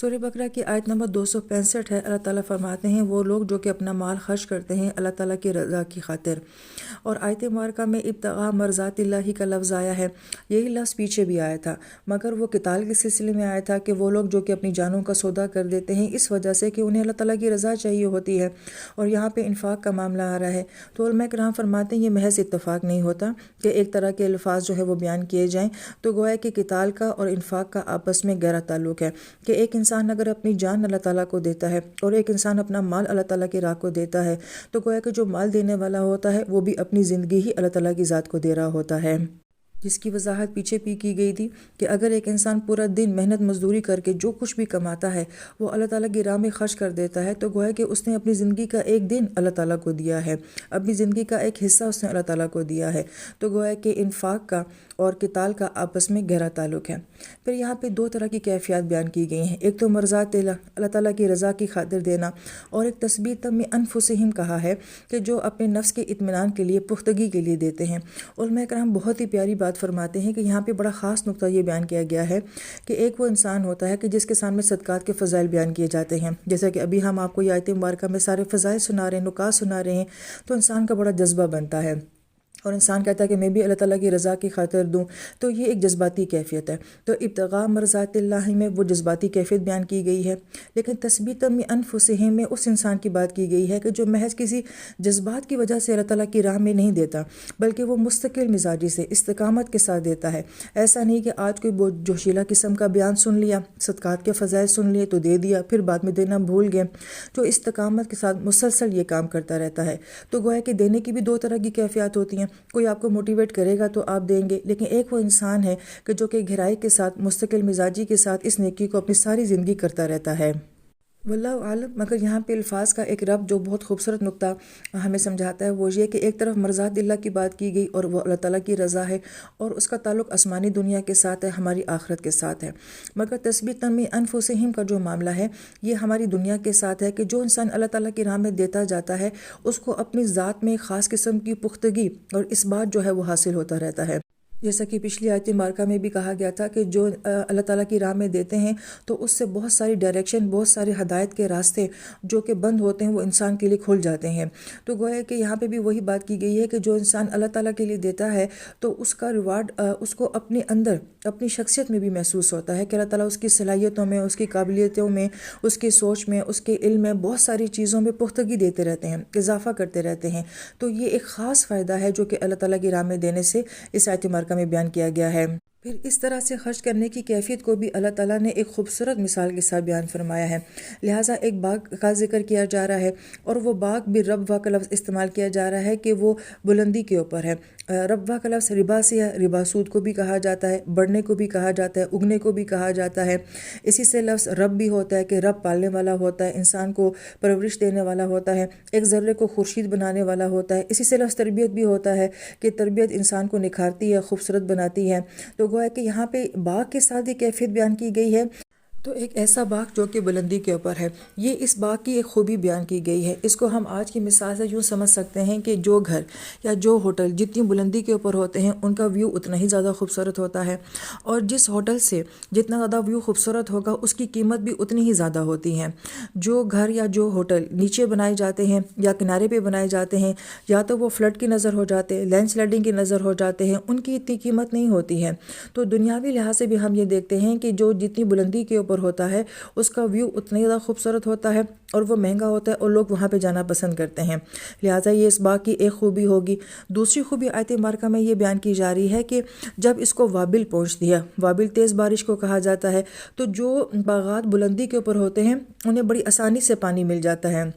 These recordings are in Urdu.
سورہ بقرہ کی آیت نمبر 265 ہے۔ اللہ تعالیٰ فرماتے ہیں وہ لوگ جو کہ اپنا مال خرچ کرتے ہیں اللہ تعالیٰ کی رضا کی خاطر۔ اور آیت مبارکہ میں ابتغاء مرضات اللہ کا لفظ آیا ہے، یہی لفظ پیچھے بھی آیا تھا، مگر وہ قتال کے سلسلے میں آیا تھا کہ وہ لوگ جو کہ اپنی جانوں کا سودا کر دیتے ہیں اس وجہ سے کہ انہیں اللہ تعالیٰ کی رضا چاہیے ہوتی ہے، اور یہاں پہ انفاق کا معاملہ آ رہا ہے۔ تو علماء کرام فرماتے ہیں یہ محض اتفاق نہیں ہوتا کہ ایک طرح کے الفاظ جو ہے وہ بیان کیے جائیں، تو گویا کہ قتال کا اور انفاق کا آپس میں گہرا تعلق ہے کہ ایک انسان اگر اپنی جان اللہ تعالیٰ کو دیتا ہے اور ایک انسان اپنا مال اللہ تعالیٰ کی راہ کو دیتا ہے، تو گویا کہ جو مال دینے والا ہوتا ہے وہ بھی اپنی زندگی ہی اللہ تعالیٰ کی ذات کو دے رہا ہوتا ہے، جس کی وضاحت پیچھے بھی کی گئی تھی کہ اگر ایک انسان پورا دن محنت مزدوری کر کے جو کچھ بھی کماتا ہے وہ اللہ تعالیٰ کی راہ میں خرچ کر دیتا ہے، تو گویا کہ اس نے اپنی زندگی کا ایک دن اللہ تعالیٰ کو دیا ہے، اپنی زندگی کا ایک حصہ اس نے اللہ تعالیٰ کو دیا ہے۔ تو گویا کہ انفاق کا اور قتال کا آپس میں گہرا تعلق ہے۔ پھر یہاں پہ دو طرح کی کیفیات بیان کی گئی ہیں، ایک تو مرضات اللہ تعالیٰ کی رضا کی خاطر دینا، اور ایک تثبیت من انفسہم کہا ہے کہ جو اپنے نفس کے اطمینان کے لیے پختگی کے لیے دیتے ہیں۔ علماء کرام بہت ہی پیاری بات فرماتے ہیں کہ یہاں پہ بڑا خاص نقطہ یہ بیان کیا گیا ہے کہ ایک وہ انسان ہوتا ہے کہ جس کے سامنے صدقات کے فضائل بیان کیے جاتے ہیں، جیسا کہ ابھی ہم آپ کو یہ آیت مبارکہ میں سارے فضائل سنا رہے ہیں، نکات سنا رہے ہیں، تو انسان کا بڑا جذبہ بنتا ہے اور انسان کہتا ہے کہ میں بھی اللہ تعالیٰ کی رضا کی خاطر دوں، تو یہ ایک جذباتی کیفیت ہے۔ تو ابتغاء مرضات اللہ میں وہ جذباتی کیفیت بیان کی گئی ہے، لیکن تثبیت من انفسہم میں اس انسان کی بات کی گئی ہے کہ جو محض کسی جذبات کی وجہ سے اللہ تعالیٰ کی راہ میں نہیں دیتا، بلکہ وہ مستقل مزاجی سے استقامت کے ساتھ دیتا ہے۔ ایسا نہیں کہ آج کوئی جوشیلا قسم کا بیان سن لیا، صدقات کے فضائل سن لیے تو دے دیا، پھر بعد میں دینا بھول گئے، جو استقامت کے ساتھ مسلسل یہ کام کرتا رہتا ہے۔ تو گویا کہ دینے کی بھی دو طرح کی کیفیات ہوتی ہیں، کوئی آپ کو موٹیویٹ کرے گا تو آپ دیں گے، لیکن ایک وہ انسان ہے کہ جو کہ گہرائی کے ساتھ مستقل مزاجی کے ساتھ اس نیکی کو اپنی ساری زندگی کرتا رہتا ہے۔ واللہ عالم۔ مگر یہاں پہ الفاظ کا ایک ربط جو بہت خوبصورت نقطہ ہمیں سمجھاتا ہے وہ یہ کہ ایک طرف مرضات اللہ کی بات کی گئی اور وہ اللہ تعالیٰ کی رضا ہے، اور اس کا تعلق آسمانی دنیا کے ساتھ ہے، ہماری آخرت کے ساتھ ہے، مگر تثبیت من انفسہم کا جو معاملہ ہے یہ ہماری دنیا کے ساتھ ہے کہ جو انسان اللہ تعالیٰ کی راہ میں دیتا جاتا ہے اس کو اپنی ذات میں خاص قسم کی پختگی اور اس بات جو ہے وہ حاصل ہوتا رہتا ہے، جیسا کہ پچھلی آیت مبارکہ میں بھی کہا گیا تھا کہ جو اللہ تعالیٰ کی راہ میں دیتے ہیں تو اس سے بہت ساری ڈائریکشن، بہت ساری ہدایت کے راستے جو کہ بند ہوتے ہیں وہ انسان کے لیے کھل جاتے ہیں۔ تو گویا کہ یہاں پہ بھی وہی بات کی گئی ہے کہ جو انسان اللہ تعالیٰ کے لیے دیتا ہے تو اس کا ریوارڈ اس کو اپنے اندر اپنی شخصیت میں بھی محسوس ہوتا ہے کہ اللہ تعالیٰ اس کی صلاحیتوں میں، اس کی قابلیتوں میں، اس کی سوچ میں، اس کے علم میں بہت ساری چیزوں میں پختگی دیتے رہتے ہیں، اضافہ کرتے رہتے ہیں۔ تو یہ ایک خاص فائدہ ہے جو کہ اللہ تعالیٰ کی راہ میں دینے سے اس آیت مبارکہ میں بیان کیا گیا ہے۔ پھر اس طرح سے خرچ کرنے کی کیفیت کو بھی اللہ تعالیٰ نے ایک خوبصورت مثال کے ساتھ بیان فرمایا ہے، لہٰذا ایک باغ کا ذکر کیا جا رہا ہے، اور وہ باغ بھی ربوہ کا لفظ استعمال کیا جا رہا ہے کہ وہ بلندی کے اوپر ہے۔ ربوہ کا لفظ ربا سے ہے، ربا سود کو بھی کہا جاتا ہے، بڑھنے کو بھی کہا جاتا ہے، اگنے کو بھی کہا جاتا ہے۔ اسی سے لفظ رب بھی ہوتا ہے کہ رب پالنے والا ہوتا ہے، انسان کو پرورش دینے والا ہوتا ہے، ایک ذرے کو خورشید بنانے والا ہوتا ہے۔ اسی سے لفظ تربیت بھی ہوتا ہے کہ تربیت انسان کو نکھارتی ہے، خوبصورت بناتی ہے۔ تو گویا کہ یہاں پہ باغ کے ساتھ ہی کیفیت بیان کی گئی ہے، تو ایک ایسا باغ جو کہ بلندی کے اوپر ہے، یہ اس باغ کی ایک خوبی بیان کی گئی ہے۔ اس کو ہم آج کی مثال سے یوں سمجھ سکتے ہیں کہ جو گھر یا جو ہوٹل جتنی بلندی کے اوپر ہوتے ہیں ان کا ویو اتنا ہی زیادہ خوبصورت ہوتا ہے، اور جس ہوٹل سے جتنا زیادہ ویو خوبصورت ہوگا اس کی قیمت بھی اتنی ہی زیادہ ہوتی ہے۔ جو گھر یا جو ہوٹل نیچے بنائے جاتے ہیں یا کنارے پہ بنائے جاتے ہیں، یا تو وہ فلڈ کی نظر ہو جاتے ہیں، لینڈ سلائڈنگ کی نظر ہو جاتے ہیں، ان کی اتنی قیمت نہیں ہوتی ہے۔ تو دنیاوی لحاظ سے بھی ہم یہ دیکھتے ہیں کہ جو جتنی بلندی کے اوپر ہوتا ہے اس کا ویو اتنا ہی زیادہ خوبصورت ہوتا ہے اور وہ مہنگا ہوتا ہے اور لوگ وہاں پہ جانا پسند کرتے ہیں، لہٰذا یہ اس باغ کی ایک خوبی ہوگی۔ دوسری خوبی آیت مبارکہ میں یہ بیان کی جا رہی ہے کہ جب اس کو وابل پہنچ دیا، وابل تیز بارش کو کہا جاتا ہے، تو جو باغات بلندی کے اوپر ہوتے ہیں انہیں بڑی آسانی سے پانی مل جاتا ہے۔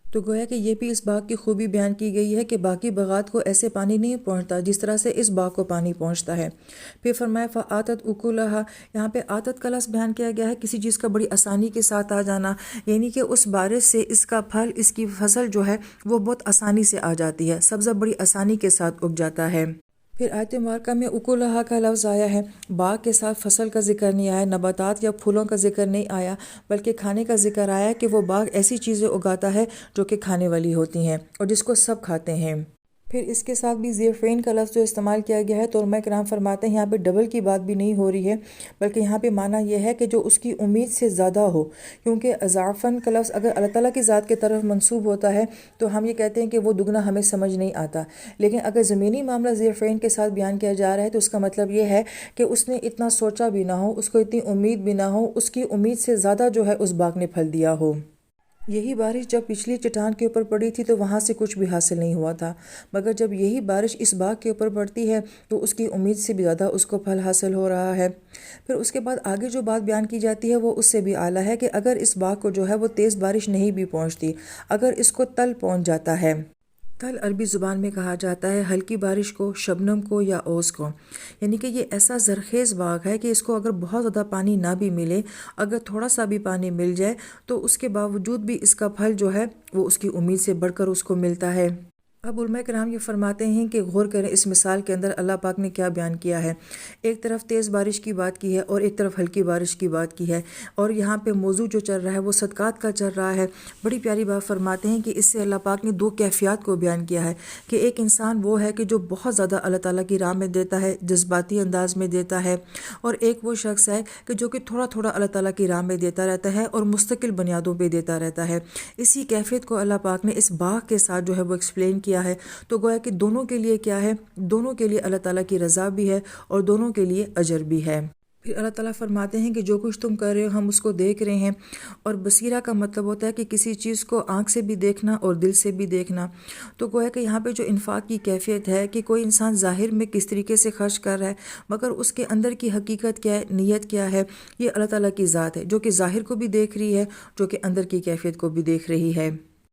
تو گویا کہ یہ بھی اس باغ کی خوبی بیان کی گئی ہے کہ باقی باغات کو ایسے پانی نہیں پہنچتا جس طرح سے اس باغ کو پانی پہنچتا ہے۔ پھر فرمایا فآتت اکلها، یہاں پہ آتت کا لفظ بیان کیا گیا ہے کسی چیز کا بڑی آسانی کے ساتھ آ جانا، یعنی کہ اس بارش سے اس کا پھل، اس کی فصل جو ہے وہ بہت آسانی سے آ جاتی ہے، سبزہ بڑی آسانی کے ساتھ اگ جاتا ہے۔ پھر آیت مبارکہ میں اکلہا کا لفظ آیا ہے، باغ کے ساتھ فصل کا ذکر نہیں آیا، نباتات یا پھولوں کا ذکر نہیں آیا، بلکہ کھانے کا ذکر آیا کہ وہ باغ ایسی چیزیں اگاتا ہے جو کہ کھانے والی ہوتی ہیں اور جس کو سب کھاتے ہیں۔ پھر اس کے ساتھ بھی ضعفین کا لفظ جو استعمال کیا گیا ہے تو علماء کرام فرماتے ہیں یہاں پہ ڈبل کی بات بھی نہیں ہو رہی ہے، بلکہ یہاں پہ معنی یہ ہے کہ جو اس کی امید سے زیادہ ہو، کیونکہ ضعفن کا لفظ اگر اللہ تعالیٰ کی ذات کی طرف منسوب ہوتا ہے تو ہم یہ کہتے ہیں کہ وہ دگنا ہمیں سمجھ نہیں آتا، لیکن اگر زمینی معاملہ ضعفین کے ساتھ بیان کیا جا رہا ہے تو اس کا مطلب یہ ہے کہ اس نے اتنا سوچا بھی نہ ہو، اس کو اتنی امید بھی نہ ہو، اس کی امید سے زیادہ جو ہے اس باغ نے پھل دیا ہو۔ یہی بارش جب پچھلی چٹان کے اوپر پڑی تھی تو وہاں سے کچھ بھی حاصل نہیں ہوا تھا، مگر جب یہی بارش اس باغ کے اوپر پڑتی ہے تو اس کی امید سے بھی زیادہ اس کو پھل حاصل ہو رہا ہے۔ پھر اس کے بعد آگے جو بات بیان کی جاتی ہے وہ اس سے بھی اعلیٰ ہے کہ اگر اس باغ کو جو ہے وہ تیز بارش نہیں بھی پہنچتی، اگر اس کو تل پہنچ جاتا ہے، تل عربی زبان میں کہا جاتا ہے ہلکی بارش کو، شبنم کو یا اوس کو، یعنی کہ یہ ایسا زرخیز باغ ہے کہ اس کو اگر بہت زیادہ پانی نہ بھی ملے، اگر تھوڑا سا بھی پانی مل جائے تو اس کے باوجود بھی اس کا پھل جو ہے وہ اس کی امید سے بڑھ کر اس کو ملتا ہے۔ اب علماء کرام یہ فرماتے ہیں کہ غور کریں اس مثال کے اندر اللہ پاک نے کیا بیان کیا ہے۔ ایک طرف تیز بارش کی بات کی ہے اور ایک طرف ہلکی بارش کی بات کی ہے، اور یہاں پہ موضوع جو چل رہا ہے وہ صدقات کا چل رہا ہے۔ بڑی پیاری بات فرماتے ہیں کہ اس سے اللہ پاک نے دو کیفیات کو بیان کیا ہے کہ ایک انسان وہ ہے کہ جو بہت زیادہ اللہ تعالیٰ کی راہ میں دیتا ہے، جذباتی انداز میں دیتا ہے، اور ایک وہ شخص ہے کہ جو کہ تھوڑا تھوڑا اللہ تعالیٰ کی راہ میں دیتا رہتا ہے اور مستقل بنیادوں پہ دیتا رہتا ہے۔ اسی کیفیت کو اللہ پاک نے اس باغ کے ساتھ جو ہے وہ ایکسپلین کیا ہے، تو گویا کہ دونوں کے لیے کیا ہے، دونوں کے لیے اللہ تعالیٰ کی رضا بھی ہے اور دونوں کے لیے اجر بھی ہے۔ پھر اللہ تعالیٰ فرماتے ہیں کہ جو کچھ تم کر رہے ہو ہم اس کو دیکھ رہے ہیں، اور بصیرہ کا مطلب ہوتا ہے کہ کسی چیز کو آنکھ سے بھی دیکھنا اور دل سے بھی دیکھنا۔ تو گویا کہ یہاں پہ جو انفاق کی کیفیت ہے کہ کوئی انسان ظاہر میں کس طریقے سے خرچ کر رہا ہے، مگر اس کے اندر کی حقیقت کیا ہے، نیت کیا ہے، یہ اللہ تعالیٰ کی ذات ہے جو کہ ظاہر کو بھی دیکھ رہی ہے، جو کہ اندر کی کیفیت کو بھی دیکھ رہی ہے۔